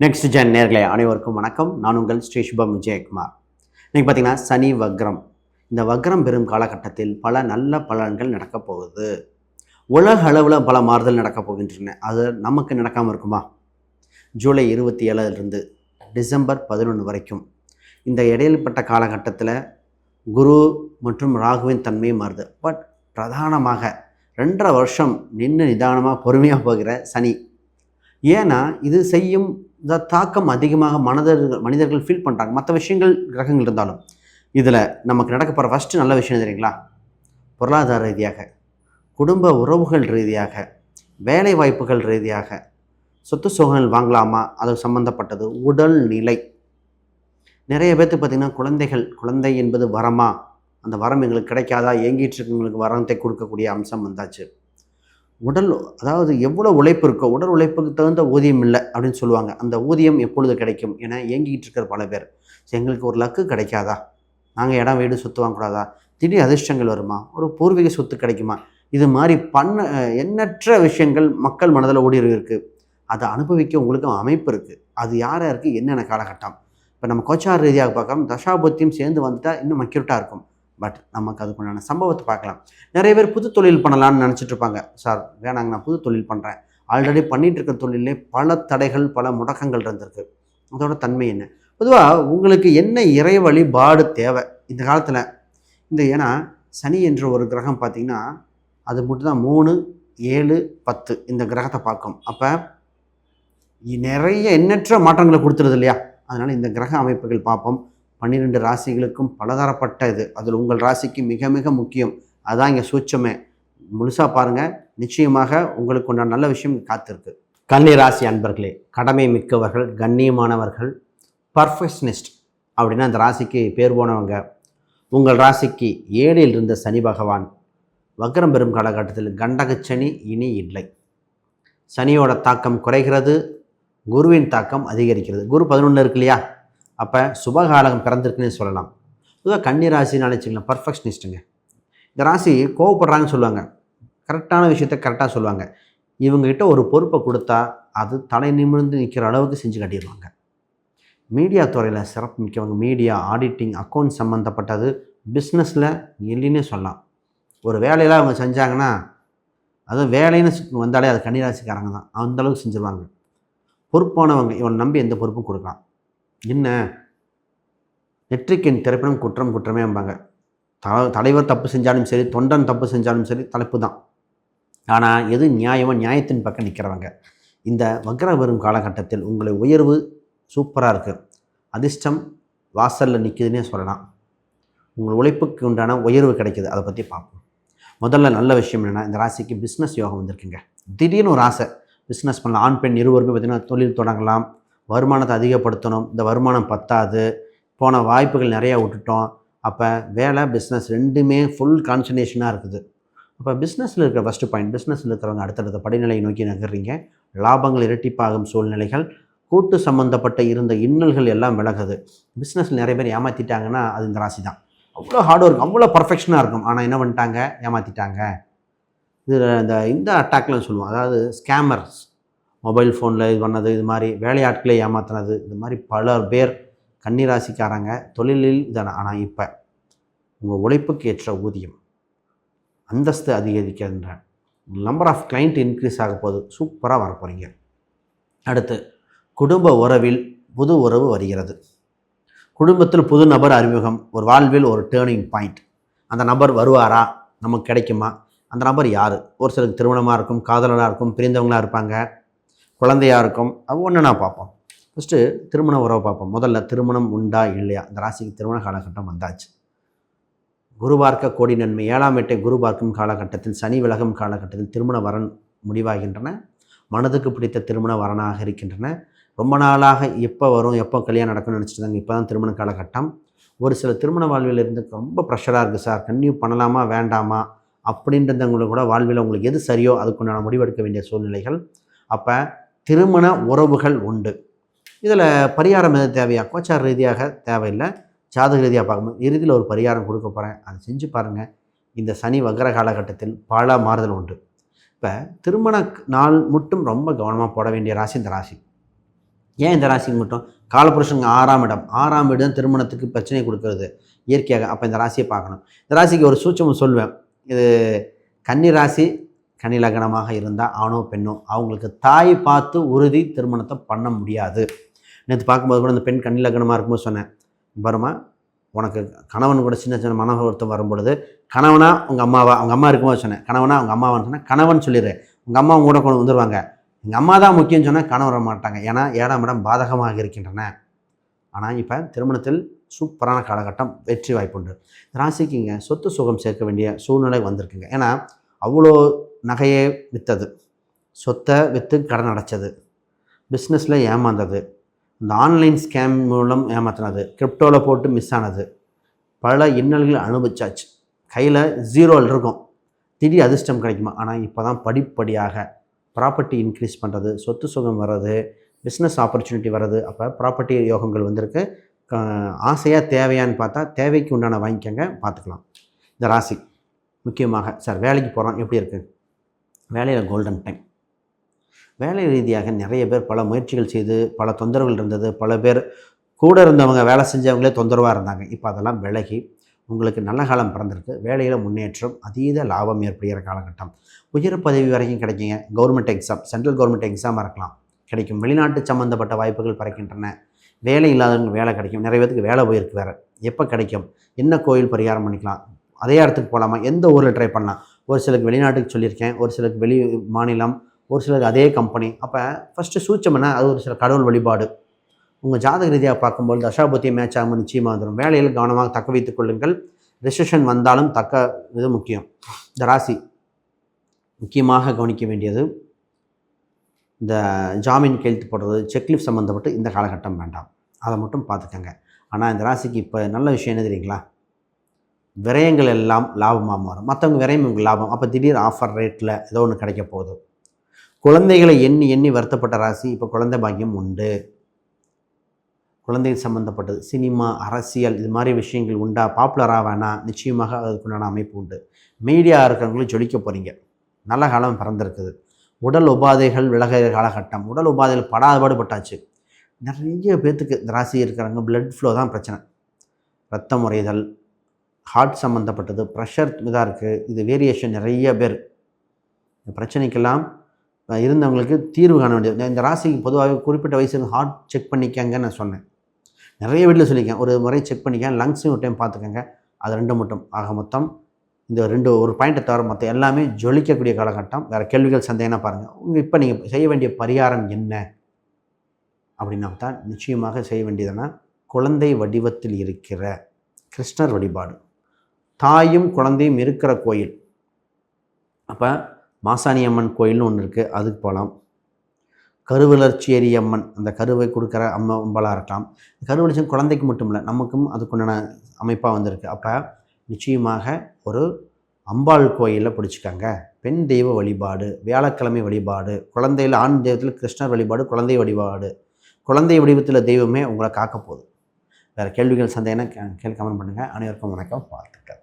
Next gen நேர்களே அனைவருக்கும் வணக்கம். நான் உங்கள் ஸ்ரீ சுபம் விஜயகுமார். இன்றைக்கி பார்த்தீங்கன்னா சனி வக்ரம். இந்த வக்ரம் பெறும் காலகட்டத்தில் பல நல்ல பலன்கள் நடக்கப் போகுது. உலக அளவில் பல மாறுதல் நடக்கப் போகின்றன. அது நமக்கு நடக்காமல் இருக்குமா? ஜூலை 27 டிசம்பர் 11 வரைக்கும் இந்த இடையில்பட்ட காலகட்டத்தில் குரு மற்றும் ராகுவின் தன்மை மாறுது. பட் பிரதானமாக 2.5 வருஷம் நின்று நிதானமாக பொறுமையாக போகிற சனி. ஏன்னா இது செய்யும் இந்த தாக்கம் அதிகமாக மனிதர்கள் ஃபீல் பண்ணுறாங்க. மற்ற விஷயங்கள் கிரகங்கள் இருந்தாலும் இதில் நமக்கு நடக்க போகிற ஃபஸ்ட்டு நல்ல விஷயம் தெரியுங்களா? பொருளாதார ரீதியாக, குடும்ப உறவுகள் ரீதியாக, வேலை வாய்ப்புகள் ரீதியாக, சொத்து சுகங்கள் வாங்கலாமா அது சம்மந்தப்பட்டது, உடல் நிலை. நிறைய பேர்த்துக்கு பார்த்திங்கன்னா குழந்தை என்பது வரமா, அந்த வரம் எங்களுக்கு கிடைக்காதா, ஏங்கிட்டு இருக்கவங்களுக்கு வரத்தை கொடுக்கக்கூடிய அம்சம் வந்தாச்சு. உடல், அதாவது எவ்வளோ உழைப்பு இருக்கோ உடல் உழைப்புக்கு தகுந்த ஊதியம் இல்லை அப்படின்னு சொல்லுவாங்க. அந்த ஊதியம் எப்பொழுது கிடைக்கும் என ஏங்கிட்டு இருக்கிற பல பேர். எங்களுக்கு ஒரு லக்கு கிடைக்காதா, நாங்கள் இடம் வீடு சொத்து வாங்கக்கூடாதா, திடீர் அதிர்ஷ்டங்கள் வருமா, ஒரு பூர்வீக சொத்து கிடைக்குமா, இது மாதிரி எண்ணற்ற விஷயங்கள் மக்கள் மனதில் ஓடி இருக்குது. அதை அனுபவிக்க உங்களுக்கும் அமைப்பு இருக்குது. அது யாராக இருக்குது, என்னென்ன காலகட்டம். இப்போ நம்ம கோச்சார ரீதியாக பார்க்கலாம், தசாபத்தியும் சேர்ந்து வந்துட்டால் இன்னும் மக்யூட்டாக இருக்கும். பட் நமக்கு அதுக்குண்டான சம்பவத்தை பார்க்கலாம். நிறைய பேர் புது தொழில் பண்ணலான்னு நினச்சிட்டு இருப்பாங்க. சார் வேணாங்க, நான் புது தொழில் பண்ணுறேன், ஆல்ரெடி பண்ணிகிட்டு இருக்க தொழிலே பல தடைகள் பல முடக்கங்கள் இருந்திருக்கு. அதோட தன்மை என்ன? பொதுவாக உங்களுக்கு என்ன இறை வழிபாடு தேவை இந்த காலத்தில்? ஏன்னா சனி என்ற ஒரு கிரகம் பார்த்திங்கன்னா அது மட்டும்தான் 3, 7, 10 இந்த கிரகத்தை பார்க்கும். அப்போ நிறைய எண்ணற்ற மாற்றங்களை கொடுத்துருது இல்லையா? அதனால் இந்த கிரக அமைப்புகள் பார்ப்போம். 12 ராசிகளுக்கும் பலதரப்பட்ட இது. அதில் உங்கள் ராசிக்கு மிக மிக முக்கியம். அதுதான் இங்கே சூட்சமே. முழுசாக பாருங்கள், நிச்சயமாக உங்களுக்கு உண்டான நல்ல விஷயம் காத்திருக்கு. கன்னி ராசி அன்பர்களே, கடமை மிக்கவர்கள், கண்ணியமானவர்கள், பர்ஃபெக்ஷனிஸ்ட் அப்படின்னா அந்த ராசிக்கு பேர் போனவங்க. உங்கள் ராசிக்கு 7ல் இருந்த சனி பகவான் வக்ரம் பெறும் காலகட்டத்தில் கண்டகச்சனி இனி இல்லை. சனியோட தாக்கம் குறைகிறது, குருவின் தாக்கம் அதிகரிக்கிறது. குரு 11 இருக்கு இல்லையா? அப்போ சுபகாலகம் பிறந்திருக்குன்னு சொல்லலாம். பொதுவாக கன்னி ராசின்னு நினச்சிக்கலாம், பர்ஃபெக்ஷனிஸ்ட்டுங்க. இந்த ராசி கோவப்படுறாங்கன்னு சொல்லுவாங்க, கரெக்டான விஷயத்த கரெக்டாக சொல்லுவாங்க. இவங்ககிட்ட ஒரு பொறுப்பை கொடுத்தா அது தலை நிமிர்ந்து நிற்கிற அளவுக்கு செஞ்சு கட்டிடுவாங்க. மீடியா துறையில் சிறப்பு மிக்கவங்க. மீடியா, ஆடிட்டிங், அக்கௌண்ட் சம்மந்தப்பட்டது, பிஸ்னஸில் இல்லைன்னே சொல்லலாம். ஒரு வேலையெல்லாம் அவங்க செஞ்சாங்கன்னா, அதுவும் வேலைன்னு வந்தாலே அது கன்னிராசிக்காரங்க தான். அந்தளவுக்கு செஞ்சுருவாங்க. பொறுப்பானவங்க, இவன் நம்பி எந்த பொறுப்பும் கொடுக்கலாம். என்ன நெற்றிக்கின் திரைப்படம் குற்றம் குற்றமே என்பாங்க. தலைவர் தப்பு செஞ்சாலும் சரி, தொண்டன் தப்பு செஞ்சாலும் சரி, தலைப்பு தான். ஆனால் எது நியாயமோ நியாயத்தின் பக்கம் நிற்கிறவங்க. இந்த வக்ர வரும் காலகட்டத்தில் உங்களை உயர்வு சூப்பராக இருக்குது. அதிர்ஷ்டம் வாசலில் நிற்குதுன்னே சொல்லலாம். உங்கள் உழைப்புக்கு உண்டான உயர்வு கிடைக்குது. அதை பற்றி பார்ப்போம். முதல்ல நல்ல விஷயம் என்னென்னா, இந்த ராசிக்கு பிஸ்னஸ் யோகம் வந்திருக்குங்க. திடீர்னு ஒரு ஆசை பிஸ்னஸ் பண்ணலாம். ஆண் பெண் இருவருமே பார்த்திங்கன்னா தொழில் தொடங்கலாம், வருமானத்தை அதிகப்படுத்தணும். இந்த வருமானம் பத்தாது, போன வாய்ப்புகள் நிறையா விட்டுட்டோம். அப்போ வேலை, பிஸ்னஸ் ரெண்டுமே ஃபுல் கான்சன்ட்ரேஷனாக இருக்குது. அப்போ பிஸ்னஸில் இருக்கிற ஃபஸ்ட்டு பாயிண்ட், பிஸ்னஸில் இருக்கிறவங்க அடுத்தடுத்த படிநிலையை நோக்கி நகர்றீங்க. லாபங்கள் இரட்டிப்பாகும் சூழ்நிலைகள், கூட்டு சம்மந்தப்பட்ட இருந்த இன்னல்கள் எல்லாம் விலகுது. பிஸ்னஸில் நிறைய பேர் ஏமாற்றிட்டாங்கன்னா அது இந்த ராசி தான். அவ்வளோ ஹார்ட் ஒர்க், அவ்வளோ பர்ஃபெக்ஷனாக இருக்கும். ஆனால் என்ன பண்ணிட்டாங்க, ஏமாற்றிட்டாங்க. இதில் இந்த அட்டாக்லாம் சொல்லுவோம், அதாவது ஸ்கேமர்ஸ், மொபைல் ஃபோனில் இது பண்ணது, இது மாதிரி வேலையாட்களை ஏமாற்றினது, இது மாதிரி பல பேர் கன்னிராசிக்காரங்க தொழிலில் இதான. ஆனால் இப்போ உங்கள் உழைப்புக்கு ஏற்ற ஊதியம், அந்தஸ்து அதிகரிக்கின்ற, நம்பர் ஆஃப் கிளைண்ட் இன்க்ரீஸ் ஆக போகுது. சூப்பராக வர போகிறீங்க. அடுத்து குடும்ப உறவில் புது உறவு வருகிறது. குடும்பத்தில் புது நபர் அறிமுகம், ஒரு வாழ்வில் ஒரு டேர்னிங் பாயிண்ட். அந்த நபர் வருவாரா, நமக்கு கிடைக்குமா, அந்த நபர் யார்? ஒரு சிலருக்கு திருமணமாக இருக்கும், காதலனாக இருக்கும், பிரிந்தவங்களாக இருப்பாங்க, குழந்தையாக இருக்கும். அது ஒன்று நான் பார்ப்போம். ஃபஸ்ட்டு திருமண உறவை பார்ப்போம். முதல்ல திருமணம் உண்டா இல்லையா? இந்த ராசிக்கு திருமண காலகட்டம் வந்தாச்சு. குரு பார்க்க கோடி நன்மை. 7ஆம் வீட்டை குரு பார்க்கும் காலகட்டத்தில், சனி விலகும் காலகட்டத்தில் திருமண வரன் முடிவாகின்றன. மனதுக்கு பிடித்த திருமண வரனாக இருக்கின்றன. ரொம்ப நாளாக எப்போ வரும், எப்போ கல்யாணம் நடக்கும்னு நினச்சிட்டு தாங்க. இப்போ தான் திருமண காலகட்டம். ஒரு சில திருமண வாழ்வில் இருந்து ரொம்ப ப்ரெஷராக இருக்குது. சார் கன்னியூ பண்ணலாமா வேண்டாமா அப்படின்றவங்களுக்கு கூட வாழ்வில் உங்களுக்கு எது சரியோ அதுக்குண்டான முடிவெடுக்க வேண்டிய சூழ்நிலைகள். அப்போ திருமண உறவுகள் உண்டு. இதில் பரிகாரம் எது தேவையா? கோச்சார ரீதியாக தேவையில்லை, ஜாதக ரீதியாக பார்க்கும்போது இறுதியில் ஒரு பரிகாரம் கொடுக்க போகிறேன். அதை செஞ்சு பாருங்கள். இந்த சனி வக்ர காலகட்டத்தில் பல மாறுதல் உண்டு. இப்போ திருமண நாள் மட்டும் ரொம்ப கவனமாக போட வேண்டிய ராசி இந்த ராசி. ஏன் இந்த ராசிக்கு மட்டும்? காலபுருஷனுக்கு 6ஆம் இடம், 6ஆம் இடம் திருமணத்துக்கு பிரச்சனை கொடுக்கறது இயற்கையாக. அப்போ இந்த ராசியை பார்க்கணும். இந்த ராசிக்கு ஒரு சூட்சமம் சொல்வேன். இது கன்னி ராசி, கன்னி லக்னமாக இருந்தால் ஆணோ பெண்ணோ அவங்களுக்கு தாய் பார்த்து உறுதி திருமணத்தை பண்ண முடியாது. நேற்று பார்க்கும்போது கூட அந்த பெண் கன்னி லக்னமாக இருக்கும்போது சொன்னேன், பாருமா உனக்கு கணவன் கூட சின்ன சின்ன மன வருத்தம் வரும்பொழுது கணவனா உங்கள் அம்மாவா, அவங்க அம்மா இருக்கும்போது சொன்னேன், கணவனா அவங்க அம்மாவான்னு சொன்னேன், கணவன் சொல்லிடு, உங்கள் அம்மா கூட கொண்டு வந்துடுவாங்க. எங்கள் அம்மா தான் முக்கியம்னு சொன்னால் கணவன் வர மாட்டாங்க, ஏன்னா 7ஆம் இடம் பாதகமாக இருக்கின்றன. ஆனால் இப்போ திருமணத்தில் சூப்பரான காலகட்டம், வெற்றி வாய்ப்புண்டு. ராசிக்குங்க சொத்து சுகம் சேர்க்க வேண்டிய சூழ்நிலை வந்திருக்குங்க. ஏன்னா அவ்வளோ நகையை விற்றது, சொத்தை விற்று கடன் அடைச்சது, பிஸ்னஸில் ஏமாந்தது, இந்த ஆன்லைன் ஸ்கேம் மூலம் ஏமாத்தினது, கிரிப்டோவில் போட்டு மிஸ் ஆனது, பல இன்னல்கள் அனுபவிச்சாச்சு. கையில் 0 இருக்கும், திடீர் அதிர்ஷ்டம் கிடைக்குமா? ஆனால் இப்போ தான் படிப்படியாக ப்ராப்பர்ட்டி இன்க்ரீஸ் பண்ணுறது, சொத்து சுகம் வர்றது, பிஸ்னஸ் ஆப்பர்ச்சுனிட்டி வர்றது. அப்போ ப்ராப்பர்ட்டி யோகங்கள் வந்திருக்கு. ஆசையாக தேவையான்னு பார்த்தா தேவைக்கு உண்டான வாங்கிக்கங்க, பார்த்துக்கலாம். இந்த ராசி முக்கியமாக சார் வேலைக்கு போகிறோம், எப்படி இருக்குது? வேலையில் கோல்டன் டைம். வேலை ரீதியாக நிறைய பேர் பல முயற்சிகள் செய்து பல தொந்தரவுகள் இருந்தது. பல பேர் கூட இருந்தவங்க வேலை செஞ்சவங்களே தொந்தரவாக இருந்தாங்க. இப்போ அதெல்லாம் விலகி உங்களுக்கு நல்ல காலம் பிறந்திருக்கு. வேலையில் முன்னேற்றம், அதீத லாபம் ஏற்படுகிற காலகட்டம். உயர் பதவி வரைக்கும் கிடைக்குங்க. கவர்மெண்ட் எக்ஸாம், சென்ட்ரல் கவர்மெண்ட் எக்ஸாமாக இருக்கலாம், கிடைக்கும். வெளிநாட்டு சம்மந்தப்பட்ட வாய்ப்புகள் பிறக்கின்றன. வேலை இல்லாதவங்க வேலை கிடைக்கும். நிறைய பேருக்கு வேலை போயிருக்கு வேறு. எப்போ கிடைக்கும்? என்ன கோயில் பரிகாரம் பண்ணிக்கலாம்? அதே இடத்துக்கு போகலாமா? எந்த ஊரில் ட்ரை பண்ணலாம்? ஒரு சிலருக்கு வெளிநாட்டுக்கு சொல்லியிருக்கேன், ஒரு சிலருக்கு வெளி மாநிலம், ஒரு சிலருக்கு அதே கம்பெனி. அப்போ ஃபஸ்ட்டு சூட்சம்னா அது ஒரு சில கடவுள் வழிபாடு. உங்கள் ஜாதக ரீதியாக பார்க்கும்போது தசாபுத்தியை மேட்ச் ஆகாமல் நிச்சயமாக வந்துடும். வேலையில் கவனமாக தக்க வைத்துக் கொள்ளுங்கள். ரிசெஷன் வந்தாலும் தக்க இது முக்கியம். இந்த ராசி முக்கியமாக கவனிக்க வேண்டியது, இந்த ஜாமீன் கையெழுத்து போடுறது, செக்லிஃப்ட் சம்மந்தப்பட்டு இந்த காலகட்டம் வேண்டாம், அதை மட்டும் பார்த்துக்கங்க. ஆனால் இந்த ராசிக்கு இப்போ நல்ல விஷயம் என்ன தெரியுங்களா? விரயங்கள் எல்லாம் லாபமாக மாறும். மற்றவங்க விரயம் உங்களுக்கு லாபம். அப்போ திடீர் ஆஃபர் ரேட்டில் ஏதோ ஒன்று கிடைக்க போகுது. குழந்தைகளை எண்ணி எண்ணி வருத்தப்பட்ட ராசி இப்போ குழந்தை பாக்கியம் உண்டு. குழந்தைகள் சம்மந்தப்பட்டது சினிமா, அரசியல், இது மாதிரி விஷயங்கள் உண்டா? பாப்புலராக வேணாம், நிச்சயமாக அதுக்குண்டான அமைப்பு உண்டு. மீடியா இருக்கிறவங்களும் ஜொலிக்க போகிறீங்க. நல்ல காலம் பிறந்திருக்குது. உடல் உபாதைகள் விலகிற காலகட்டம். உடல் உபாதைகள் படாதபாடு பட்டாச்சு. நிறைய பேர்த்துக்கு இந்த ராசி இருக்கிறவங்க பிளட் ஃப்ளோ தான் பிரச்சனை. ரத்தம் உறைதல், ஹார்ட் சம்மந்தப்பட்டது, ப்ரெஷர் இதாக இருக்குது. இது வேரியேஷன் நிறைய பேர். இந்த பிரச்சனைக்கெல்லாம் இருந்தவங்களுக்கு தீர்வு காண வேண்டியது. இந்த ராசிக்கு பொதுவாக குறிப்பிட்ட வயசுக்கு ஹார்ட் செக் பண்ணிக்கங்கன்னு நான் சொன்னேன். நிறைய வீட்டில் சொல்லியிருக்கேன், ஒரு முறை செக் பண்ணிக்கங்க, லங்ஸையும் ஒரு டைம் பார்த்துக்கங்க. அது 2 மட்டும் ஆக மொத்தம் இந்த 2 ஒரு பாயிண்ட்டை தவிர மற்ற எல்லாமே ஜொலிக்கக்கூடிய காலகட்டம். வேறு கேள்விகள் சந்தேகம்னா பாருங்கள். இப்போ நீங்கள் செய்ய வேண்டிய பரிகாரம் என்ன அப்படின்னா தான், நிச்சயமாக செய்ய வேண்டியதுன்னா குழந்தை வடிவத்தில் இருக்கிற கிருஷ்ணர் வழிபாடு. தாயும் குழந்தையும் இருக்கிற கோயில். அப்போ மாசாணி அம்மன் கோயில்னு ஒன்று இருக்குது, அதுக்கு போகலாம். கருவளர்ச்சியரி அம்மன், அந்த கருவை கொடுக்குற அம்பாலாக இருக்கலாம். கருவளர்ச்சி குழந்தைக்கு மட்டும் இல்லை, நமக்கும் அதுக்குண்டான அமைப்பாக வந்திருக்கு. அப்போ நிச்சயமாக ஒரு அம்பாள் கோயிலில் பிடிச்சிக்கங்க. பெண் தெய்வ வழிபாடு, வியாழக்கிழமை வழிபாடு, குழந்தையில் ஆண் தெய்வத்தில் கிருஷ்ணர் வழிபாடு, குழந்தை வழிபாடு. குழந்தை வடிவத்தில் தெய்வமே உங்களை காக்க போகுது. வேறு கேள்விகள் சந்தேகம்னா கமெண்ட் பண்ணுங்கள். அனைவருக்கும் வணக்கம், வாழ்த்துக்கள்.